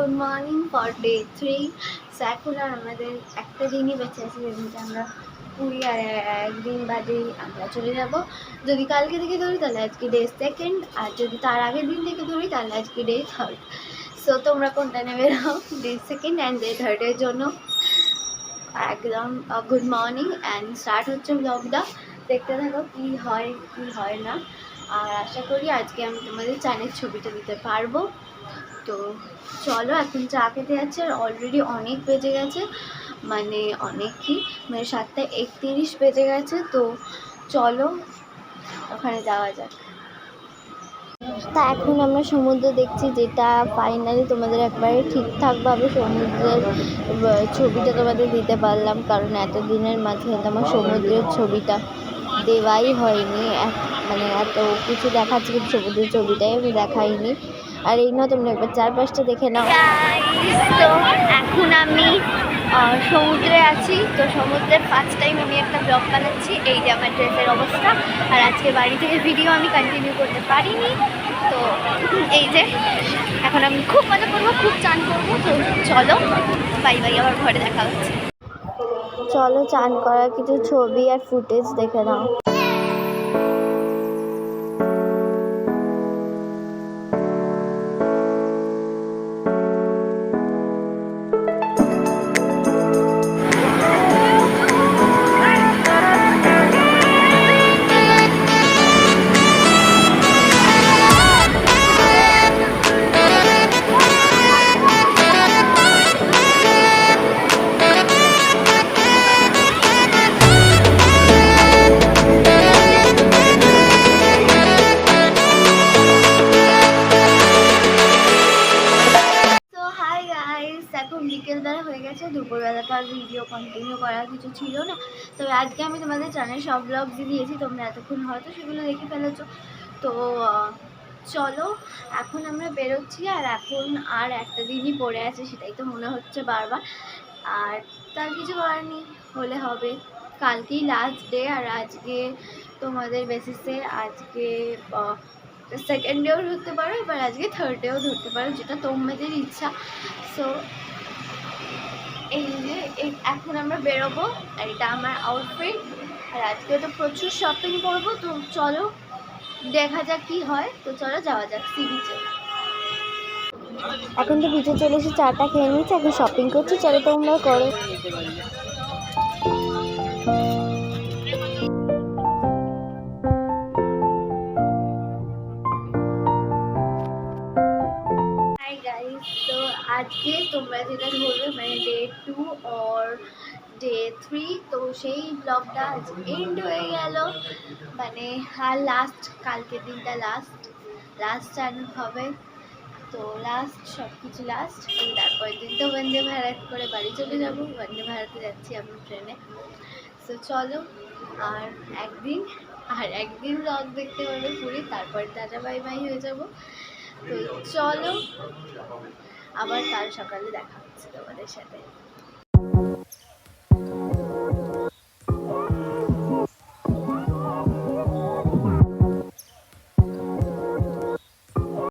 Good morning for day 3। So এখন আর আমাদের একটা দিনই বেঁচে আছে, যেদিনকে আমরা পুরী, আর একদিন বাদেই আমরা চলে যাব। যদি কালকে থেকে ধরি তাহলে আজকে ডে 2, আর যদি তার আগের দিন থেকে ধরি তাহলে আজকে ডে 3। সো তোমরা কোনটা নেবে নাও, ডে 2 অ্যান্ড ডে 3 জন্য একদম গুড মর্নিং অ্যান্ড স্টার্ট হচ্ছে ব্লগটা। দেখতে থাকো কী হয় না। আর আশা করি আজকে আমি তোমাদের চানের ছবিটা দিতে পারবো। তো চলো, এখন চা খেতে যাচ্ছে আর অলরেডি অনেক বেজে গেছে, মানে অনেকই, মানে 7:31 বেজে গেছে। তো চলো ওখানে যাওয়া যাক। তা এখন আমরা সমুদ্র দেখছি, যেটা ফাইনালি তোমাদের একবারে ঠিকঠাকভাবে সমুদ্রের ছবিটা তোমাদের দিতে পারলাম, কারণ এতদিনের মাঝে আমার সমুদ্রের ছবিটা দেওয়াই হয়নি। মানে এত কিছু দেখাচ্ছি কিন্তু সমুদ্রের ছবিটাই আমি দেখাইনি। আর এই নয়, তোমরা একবার চারপাশটা দেখে নাও। তো এখন আমি সমুদ্রে আছি। তো সমুদ্রের ফার্স্ট টাইম আমি একটা ব্লগ বানাচ্ছি। এই যে আমার ড্রেসের অবস্থা। আর আজকে বাড়ি থেকে ভিডিও আমি কন্টিনিউ করতে পারিনি। তো এই যে এখন আমি খুব মজা করবো, খুব চান করবো। তো চলো, বাই বাই, আবার ঘরে দেখা হচ্ছে। চলো চান করার কিছু ছবি আর ফুটেজ দেখে নাও। এখন বিকেলবেলা হয়ে গেছে, দুপুরবেলাটা আর ভিডিও কন্টিনিউ করার কিছু ছিল না। তবে আজকে আমি তোমাদের চ্যানেলে সব ব্লগস দিয়েছি, তোমরা এতক্ষণ হয়তো সেগুলো দেখে ফেলেছো। তো চলো এখন আমরা বেরোচ্ছি। আর এখন আর একটা দিনই পড়ে আছে, সেটাই তো মনে হচ্ছে বারবার। আর তার কিছু করার নেই, হলে হবে। কালকেই লাস্ট ডে, আর আজকে তোমাদের বেসিসে আজকে সেকেন্ড ডেও ধরতে পারো, এবার আজকে থার্ড ডেও ধরতে পারো, যেটা তোমাদের ইচ্ছা। সো এই যে এখন আমরা বেরোবো, আর এটা আমার আউটফিট। আর আজকে তো প্রচুর শপিং করবো। তো চলো দেখা যাক কি হয়। তো চলো যাওয়া যাক সি বিচে। এখন তো বিচে চলে এসে চাটা খেয়ে নিচ্ছি, এখন শপিং করছি। চলো তোমরা করো। তো আজকে তোমরা যেটা ধরবে, মানে ডে 2 অর ডে 3, তো সেই ব্লগটা আজ এন্ড হয়ে গেল। মানে আর লাস্ট কালকের দিনটা লাস্ট চান হবে। তো লাস্ট সব কিছু লাস্ট। তারপরের দিন তো বন্দে ভারত করে বাড়ি চলে যাবো। বন্দে ভারতে যাচ্ছি আমি ট্রেনে। তো চলো আর একদিন ব্লগ দেখতে পারবে পুরী, তারপরে টাটা বাই বাই হয়ে যাব। তো চলো আবার কাল সকালে দেখা হচ্ছে তোমাদের সাথে।